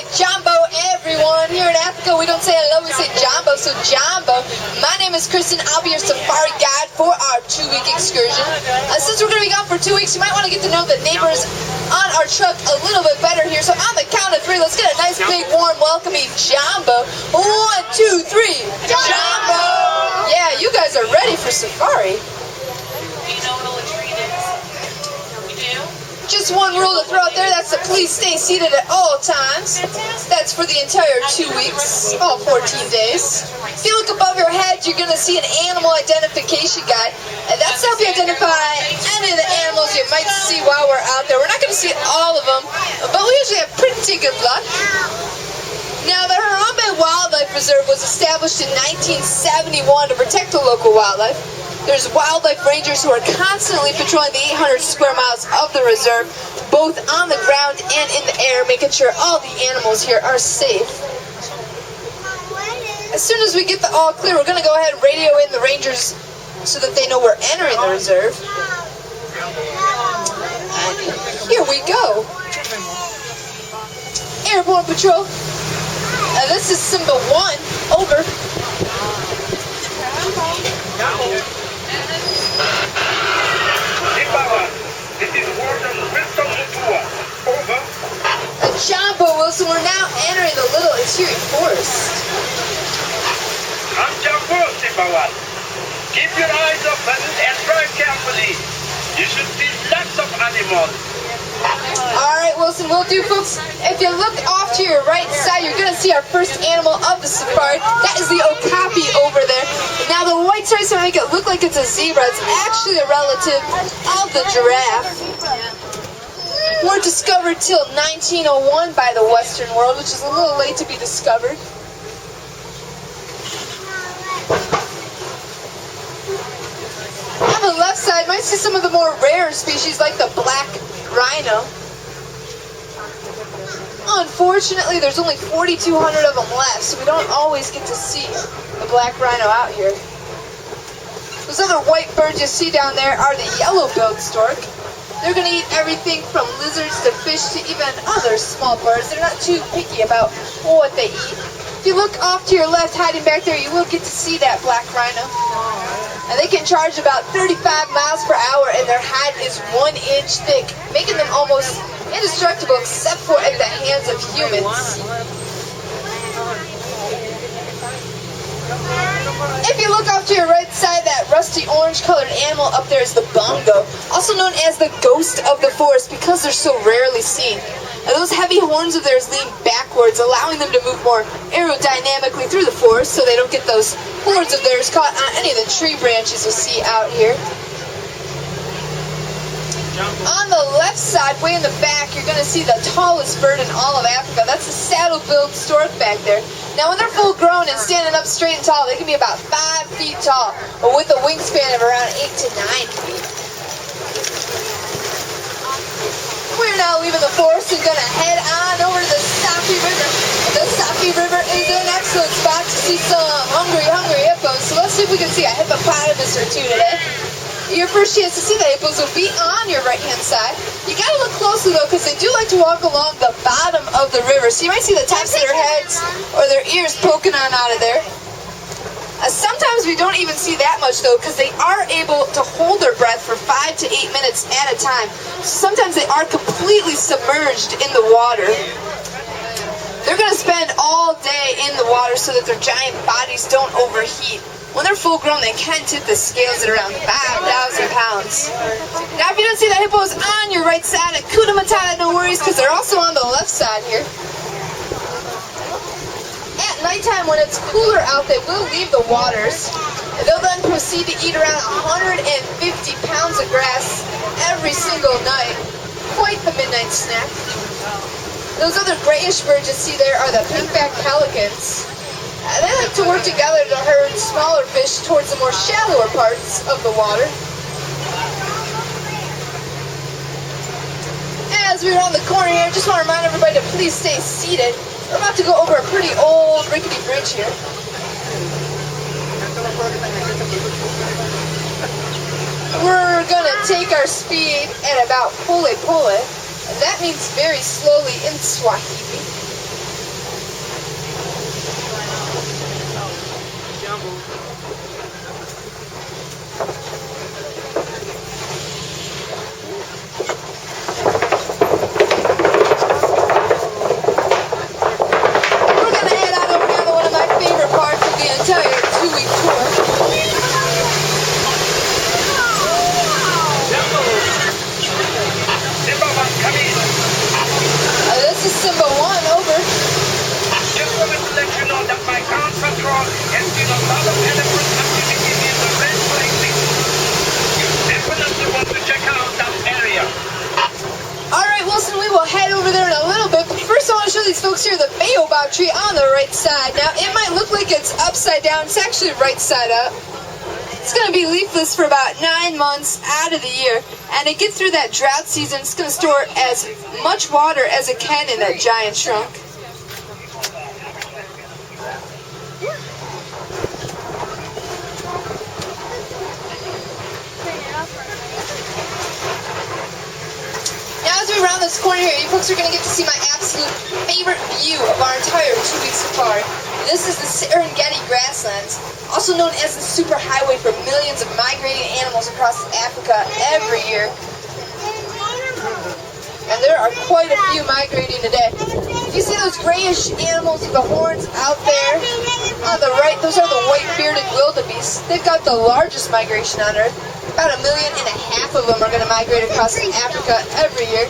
Alright, Jambo everyone. Here in Africa we don't say hello, we say Jambo, so Jambo. My name is Kristen, I'll be your safari guide for our 2-week excursion. Since we're going to be gone for 2 weeks, you might want to get to know the neighbors on our truck a little bit better here. So on the count of 3, let's get a nice big warm welcoming Jambo. 1, 2, 3, Jambo! Yeah, you guys are ready for safari. Do you know what a latrine is? We do? Just one rule to throw out there, that's to please stay seated at all times. That's for the entire 2 weeks, all 14 days. If you look above your head, you're going to see an animal identification guide. And that's to help you identify any of the animals you might see while we're out there. We're not going to see all of them, but we usually have pretty good luck. Now, the Harambe Wildlife Reserve was established in 1971 to protect the local wildlife. There's wildlife rangers who are constantly patrolling the 800 square miles of the reserve, both on the ground and in the air, making sure all the animals here are safe. As soon as we get the all clear, we're going to go ahead and radio in the rangers so that they know we're entering the reserve. And here we go. Airborne Patrol. This is Simba 1. Over. This is Warden Wilson Mutua. Over. Jambo, Wilson, we're now entering the little interior forest. I'm Jambo, Simbawan. Keep your eyes open and drive carefully. You should see lots of animals. Alright, Wilson, will do, folks. If you look off to your right side, you're going to see our first animal of the safari. That is the okapi over there. Now, the white stripes make it look like it's a zebra. It's actually a relative of the giraffe. Weren't discovered till 1901 by the Western world, which is a little late to be discovered. On the left side, you might see some of the more rare species like the black rhino. Unfortunately, there's only 4,200 of them left, so we don't always get to see the black rhino out here. Those other white birds you see down there are the yellow-billed stork. They're going to eat everything from lizards to fish to even other small birds. They're not too picky about what they eat. If you look off to your left, hiding back there, you will get to see that black rhino. And they can charge about 35 miles per hour, and their hide is 1 inch thick, making them almost indestructible except for at the hands of humans. If you look off to your right side, that rusty orange colored animal up there is the bongo, also known as the ghost of the forest because they're so rarely seen. Now, those heavy horns of theirs lean backwards, allowing them to move more aerodynamically through the forest so they don't get those horns of theirs caught on any of the tree branches you see out here. On the left side, way in the back, you're going to see the tallest bird in all of Africa. That's the saddle-billed stork back there. Now, when they're full-grown and standing up straight and tall, they can be about 5 feet tall, but with a wingspan of around 8 to 9 feet. We're now leaving the forest and going to head on over to the Safi River. The Safi River is an excellent spot to see some hungry hippos. So let's see if we can see a hippopotamus or two today. Your first chance to see the hippos will be on your right-hand side. You got to look closely, though, because they do like to walk along the bottom of the river. So you might see the tops of their heads or their ears poking on out of there. Sometimes we don't even see that much, though, because they are able to hold their breath for 5 to 8 minutes at a time. So sometimes they are completely submerged in the water. They're going to spend all day in the water so that their giant bodies don't overheat. When they're full grown, they can tip the scales at around 5,000 pounds. Now, if you don't see the hippos on your right side, Hakuna Matata, no worries, because they're also on the left side here. At nighttime, when it's cooler out, they will leave the waters. They'll then proceed to eat around 150 pounds of grass every single night. Quite the midnight snack. Those other grayish birds you see there are the pink-backed pelicans. They like to work together to herd smaller fish towards the more shallower parts of the water. As we round the corner here, just want to remind everybody to please stay seated. We're about to go over a pretty old rickety bridge here. We're going to take our speed at about pole pole. That means very slowly in Swahili. This is Simba 1, over. Just wanted to let you know that my ground patrol has seen a lot of elephant activity in the red lately. You definitely want to check out that area. Alright, Wilson, we will head over there in a little bit, but first I want to show these folks here the baobab tree on the right side. Now, it might look like it's upside down. It's actually right side up. It's going to be leafless for about 9 months out of the year, and to get through that drought season, it's going to store as much water as it can in that giant trunk. Now, as we round this corner here, you folks are going to get to see my absolute favorite view of our entire 2-week safari. This is the Serengeti grasslands, also known as the superhighway for millions of migrating animals across Africa every year. And there are quite a few migrating today. If you see those grayish animals with the horns out there on the right, those are the white-bearded wildebeest. They've got the largest migration on Earth. About 1.5 million of them are going to migrate across Africa every year.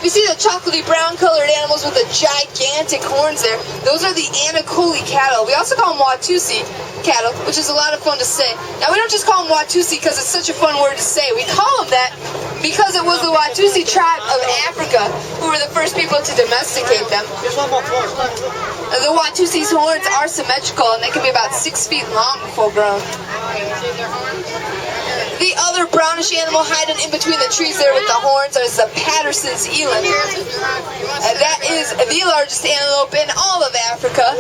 You see the chocolatey brown colored animals with the gigantic horns there. Those are the Anakoli cattle. We also call them Watusi cattle, which is a lot of fun to say. Now, we don't just call them Watusi because it's such a fun word to say. We call them that because it was the Watusi tribe of Africa who were the first people to domesticate them. The Watusi's horns are symmetrical, and they can be about 6 feet long full grown. The other brownish animal hiding in between the trees there with the horns is the Patterson's eland. That is the largest antelope in all of Africa.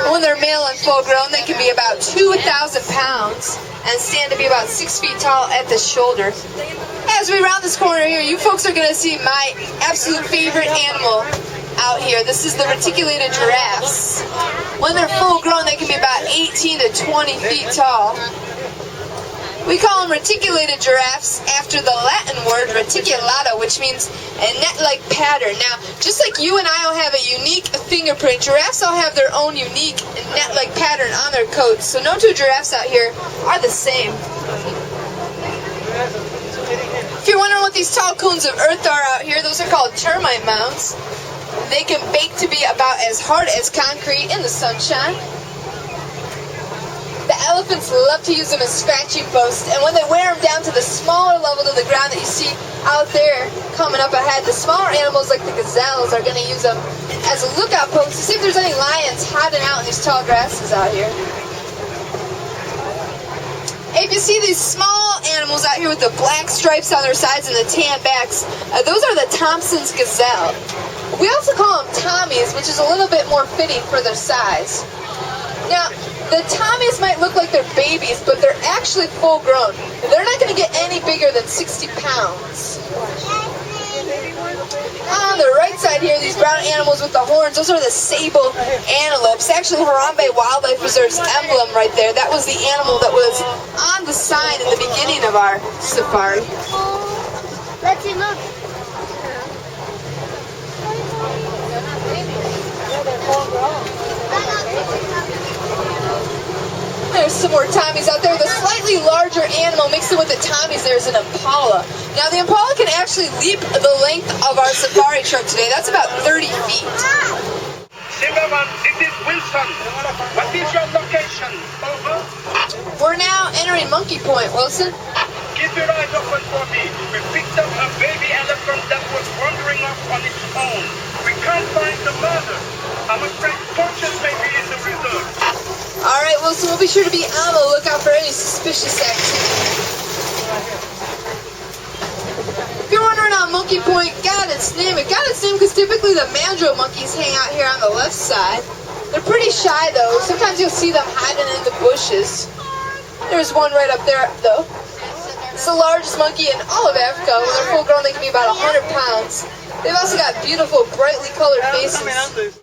When they're male and full grown, they can be about 2,000 pounds and stand to be about 6 feet tall at the shoulder. As we round this corner here, you folks are going to see my absolute favorite animal out here. This is the reticulated giraffes. When they're full grown, they can be about 18 to 20 feet tall. We call them reticulated giraffes after the Latin word reticulata, which means a net-like pattern. Now, just like you and I all have a unique fingerprint, giraffes all have their own unique net-like pattern on their coats. So no two giraffes out here are the same. If you're wondering what these tall cones of earth are out here, those are called termite mounds. They can bake to be about as hard as concrete in the sunshine. The elephants love to use them as scratching posts, and when they wear them down to the smaller level of the ground that you see out there coming up ahead, the smaller animals like the gazelles are going to use them as a lookout post to see if there's any lions hiding out in these tall grasses out here. If you see these small animals out here with the black stripes on their sides and the tan backs, those are the Thompson's gazelle. We also call them Tommies, which is a little bit more fitting for their size. Now, the Tommies might look like they're babies, but they're actually full grown. They're not going to get any bigger than 60 pounds. On the right side here, these brown animals with the horns, those are the sable antelopes. Actually, Harambe Wildlife Reserve's emblem right there, that was the animal that was on the sign in the beginning of our safari. Let's see, look. There's some more Tommies out there. The slightly larger animal mixed in with the Tommies there is an impala. Now, the impala can actually leap the length of our safari truck today. That's about 30 feet. Zimmerman, this is Wilson. What is your location? Over. We're now entering Monkey Point, Wilson. Keep your eyes open for me. We picked up a baby elephant that was wandering off on its own. We can't find the mother. I'm afraid torches may be in the reserve. Alright, Wilson, we'll be sure to be on the lookout for any suspicious activity. If you're wondering how Monkey Point got its name because typically the mandrill monkeys hang out here on the left side. They're pretty shy, though. Sometimes you'll see them hiding in the bushes. There's one right up there, though. It's the largest monkey in all of Africa. When they're full grown, they can be about 100 pounds. They've also got beautiful, brightly colored faces.